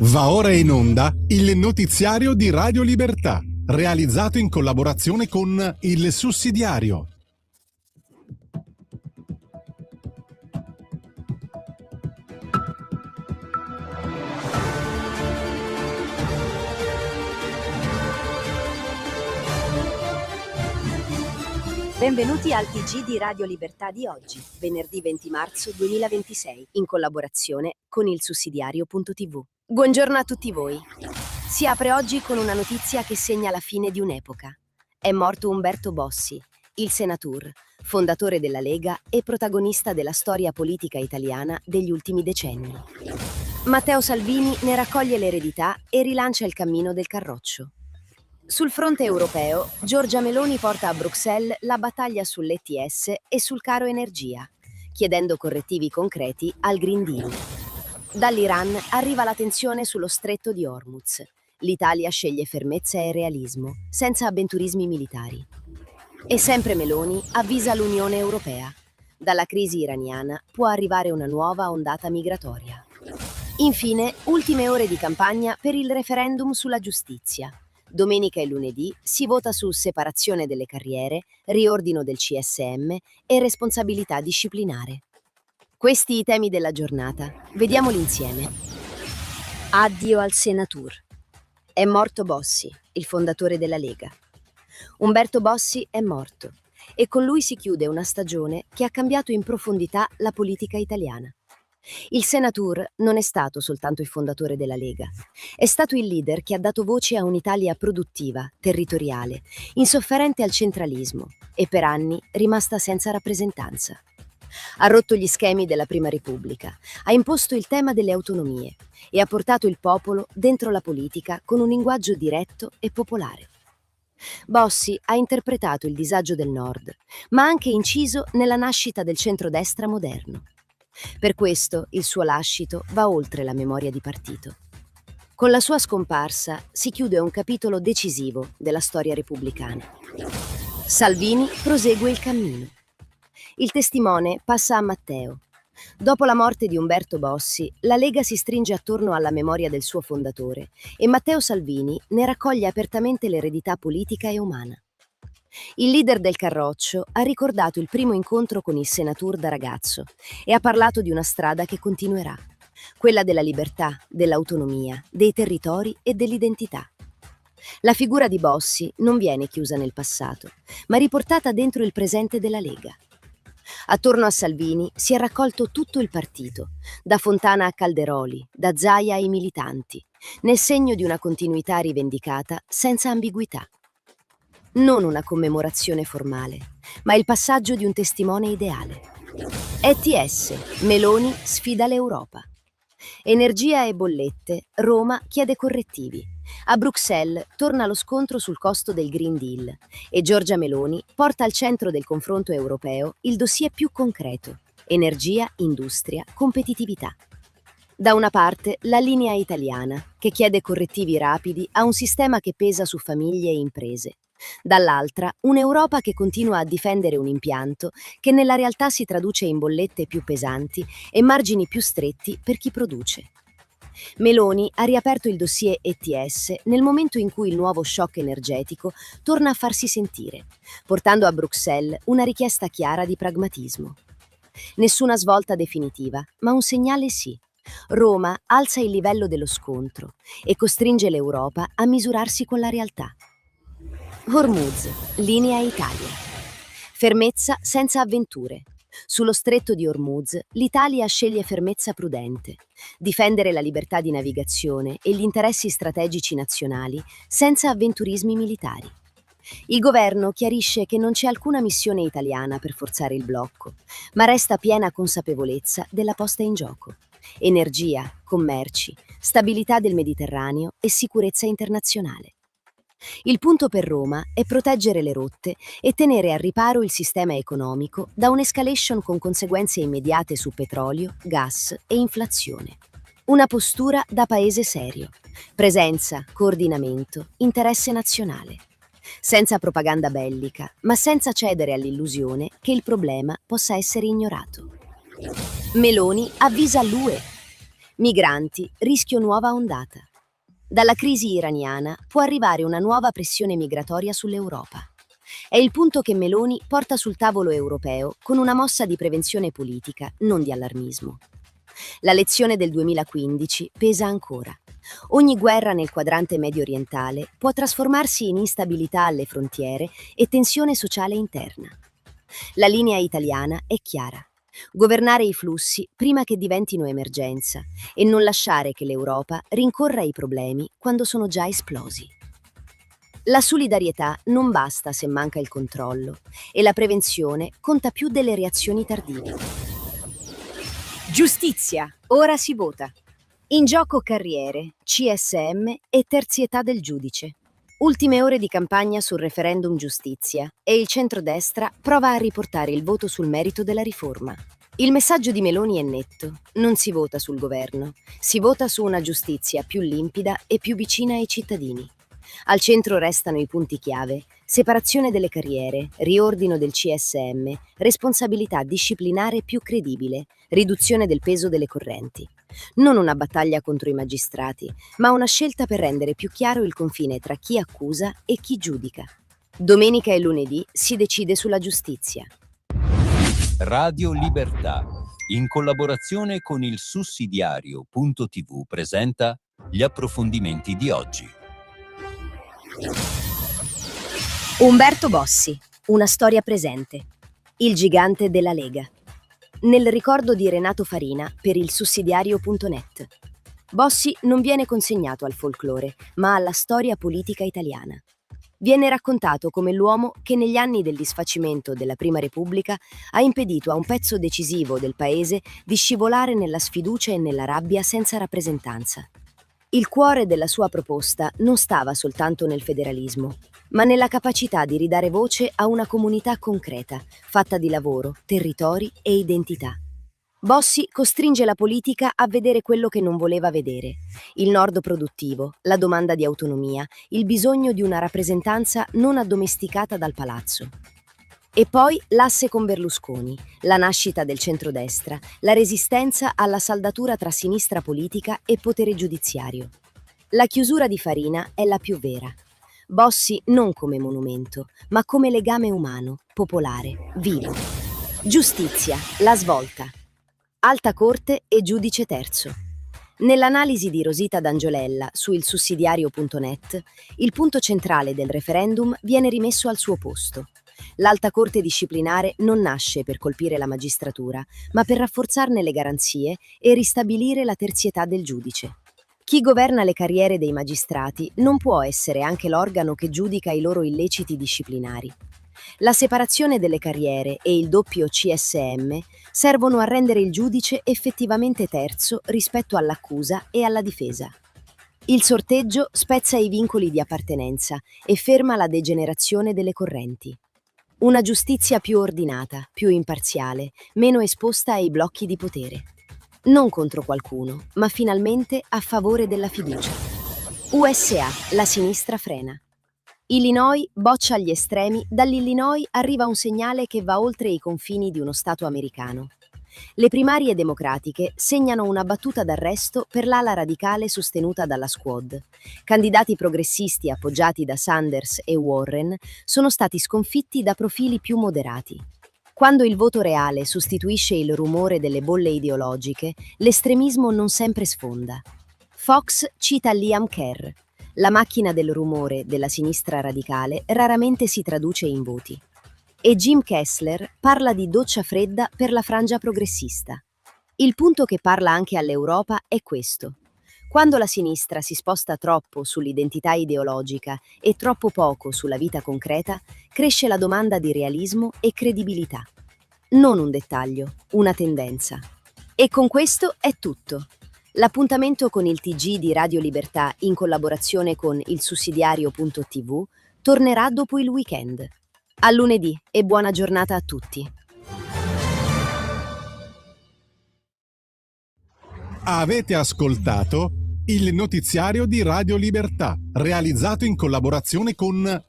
Va ora in onda il notiziario di Radio Libertà, realizzato in collaborazione con Il Sussidiario. Benvenuti al TG di Radio Libertà di oggi, venerdì 20 marzo 2026, in collaborazione con il sussidiario.tv. Buongiorno a tutti voi. Si apre oggi con una notizia che segna la fine di un'epoca. È morto Umberto Bossi, il senatur, fondatore della Lega e protagonista della storia politica italiana degli ultimi decenni. Matteo Salvini ne raccoglie l'eredità e rilancia il cammino del Carroccio. Sul fronte europeo, Giorgia Meloni porta a Bruxelles la battaglia sull'ETS e sul caro energia, chiedendo correttivi concreti al Green Deal. Dall'Iran arriva la tensione sullo stretto di Hormuz. L'Italia sceglie fermezza e realismo, senza avventurismi militari. E sempre Meloni avvisa l'Unione Europea. Dalla crisi iraniana può arrivare una nuova ondata migratoria. Infine, ultime ore di campagna per il referendum sulla giustizia. Domenica e lunedì si vota su separazione delle carriere, riordino del CSM e responsabilità disciplinare. Questi i temi della giornata. Vediamoli insieme. Addio al senatur. È morto Bossi, il fondatore della Lega. Umberto Bossi è morto e con lui si chiude una stagione che ha cambiato in profondità la politica italiana. Il senatur non è stato soltanto il fondatore della Lega, è stato il leader che ha dato voce a un'Italia produttiva, territoriale, insofferente al centralismo e per anni rimasta senza rappresentanza. Ha rotto gli schemi della Prima Repubblica, ha imposto il tema delle autonomie e ha portato il popolo dentro la politica con un linguaggio diretto e popolare. Bossi ha interpretato il disagio del Nord, ma ha anche inciso nella nascita del centrodestra moderno. Per questo il suo lascito va oltre la memoria di partito. Con la sua scomparsa si chiude un capitolo decisivo della storia repubblicana. Salvini prosegue il cammino. Il testimone passa a Matteo. Dopo la morte di Umberto Bossi, la Lega si stringe attorno alla memoria del suo fondatore e Matteo Salvini ne raccoglie apertamente l'eredità politica e umana. Il leader del Carroccio ha ricordato il primo incontro con il senatur da ragazzo e ha parlato di una strada che continuerà, quella della libertà, dell'autonomia, dei territori e dell'identità. La figura di Bossi non viene chiusa nel passato, ma riportata dentro il presente della Lega. Attorno a Salvini si è raccolto tutto il partito, da Fontana a Calderoli, da Zaia ai militanti, nel segno di una continuità rivendicata senza ambiguità. Non una commemorazione formale, ma il passaggio di un testimone ideale. ETS, Meloni sfida l'Europa. Energia e bollette, Roma chiede correttivi. A Bruxelles torna lo scontro sul costo del Green Deal e Giorgia Meloni porta al centro del confronto europeo il dossier più concreto: energia, industria, competitività. Da una parte la linea italiana, che chiede correttivi rapidi a un sistema che pesa su famiglie e imprese. Dall'altra, un'Europa che continua a difendere un impianto che nella realtà si traduce in bollette più pesanti e margini più stretti per chi produce. Meloni ha riaperto il dossier ETS nel momento in cui il nuovo shock energetico torna a farsi sentire, portando a Bruxelles una richiesta chiara di pragmatismo. Nessuna svolta definitiva, ma un segnale sì. Roma alza il livello dello scontro e costringe l'Europa a misurarsi con la realtà. Hormuz, linea Italia. Fermezza senza avventure. Sullo stretto di Hormuz, l'Italia sceglie fermezza prudente, difendere la libertà di navigazione e gli interessi strategici nazionali senza avventurismi militari. Il governo chiarisce che non c'è alcuna missione italiana per forzare il blocco, ma resta piena consapevolezza della posta in gioco. Energia, commerci, stabilità del Mediterraneo e sicurezza internazionale. Il punto per Roma è proteggere le rotte e tenere al riparo il sistema economico da un'escalation con conseguenze immediate su petrolio, gas e inflazione. Una postura da paese serio. Presenza, coordinamento, interesse nazionale. Senza propaganda bellica, ma senza cedere all'illusione che il problema possa essere ignorato. Meloni avvisa l'UE. Migranti, rischio nuova ondata. Dalla crisi iraniana può arrivare una nuova pressione migratoria sull'Europa. È il punto che Meloni porta sul tavolo europeo con una mossa di prevenzione politica, non di allarmismo. La lezione del 2015 pesa ancora. Ogni guerra nel quadrante medio orientale può trasformarsi in instabilità alle frontiere e tensione sociale interna. La linea italiana è chiara. Governare i flussi prima che diventino emergenza e non lasciare che l'Europa rincorra i problemi quando sono già esplosi. La solidarietà non basta se manca il controllo e la prevenzione conta più delle reazioni tardive. Giustizia, ora si vota. In gioco carriere, CSM e terzietà del giudice. Ultime ore di campagna sul referendum giustizia e il centrodestra prova a riportare il voto sul merito della riforma. Il messaggio di Meloni è netto: non si vota sul governo, si vota su una giustizia più limpida e più vicina ai cittadini. Al centro restano i punti chiave: separazione delle carriere, riordino del CSM, responsabilità disciplinare più credibile, riduzione del peso delle correnti. Non una battaglia contro i magistrati, ma una scelta per rendere più chiaro il confine tra chi accusa e chi giudica. Domenica e lunedì si decide sulla giustizia. Radio Libertà, in collaborazione con il sussidiario.tv, presenta gli approfondimenti di oggi. Umberto Bossi, una storia presente. Il gigante della Lega. Nel ricordo di Renato Farina per il sussidiario.net. Bossi non viene consegnato al folklore, ma alla storia politica italiana. Viene raccontato come l'uomo che negli anni del disfacimento della Prima Repubblica ha impedito a un pezzo decisivo del paese di scivolare nella sfiducia e nella rabbia senza rappresentanza. Il cuore della sua proposta non stava soltanto nel federalismo, ma nella capacità di ridare voce a una comunità concreta, fatta di lavoro, territori e identità. Bossi costringe la politica a vedere quello che non voleva vedere: il nord produttivo, la domanda di autonomia, il bisogno di una rappresentanza non addomesticata dal palazzo. E poi l'asse con Berlusconi, la nascita del centrodestra, la resistenza alla saldatura tra sinistra politica e potere giudiziario. La chiusura di Farina è la più vera. Bossi non come monumento, ma come legame umano, popolare, vivo. Giustizia, la svolta. Alta Corte e giudice terzo. Nell'analisi di Rosita D'Angiolella su ilsussidiario.net, il punto centrale del referendum viene rimesso al suo posto. L'Alta Corte disciplinare non nasce per colpire la magistratura, ma per rafforzarne le garanzie e ristabilire la terzietà del giudice. Chi governa le carriere dei magistrati non può essere anche l'organo che giudica i loro illeciti disciplinari. La separazione delle carriere e il doppio CSM servono a rendere il giudice effettivamente terzo rispetto all'accusa e alla difesa. Il sorteggio spezza i vincoli di appartenenza e ferma la degenerazione delle correnti. Una giustizia più ordinata, più imparziale, meno esposta ai blocchi di potere. Non contro qualcuno, ma finalmente a favore della fiducia. USA, la sinistra frena. Illinois boccia agli estremi, dall'Illinois arriva un segnale che va oltre i confini di uno Stato americano. Le primarie democratiche segnano una battuta d'arresto per l'ala radicale sostenuta dalla Squad. Candidati progressisti appoggiati da Sanders e Warren sono stati sconfitti da profili più moderati. Quando il voto reale sostituisce il rumore delle bolle ideologiche, l'estremismo non sempre sfonda. Fox cita Liam Kerr. La macchina del rumore della sinistra radicale raramente si traduce in voti. E Jim Kessler parla di doccia fredda per la frangia progressista. Il punto che parla anche all'Europa è questo: quando la sinistra si sposta troppo sull'identità ideologica e troppo poco sulla vita concreta, cresce la domanda di realismo e credibilità. Non un dettaglio, una tendenza. E con questo è tutto. L'appuntamento con il TG di Radio Libertà in collaborazione con il sussidiario.tv tornerà dopo il weekend. A lunedì e buona giornata a tutti. Avete ascoltato il notiziario di Radio Libertà, realizzato in collaborazione con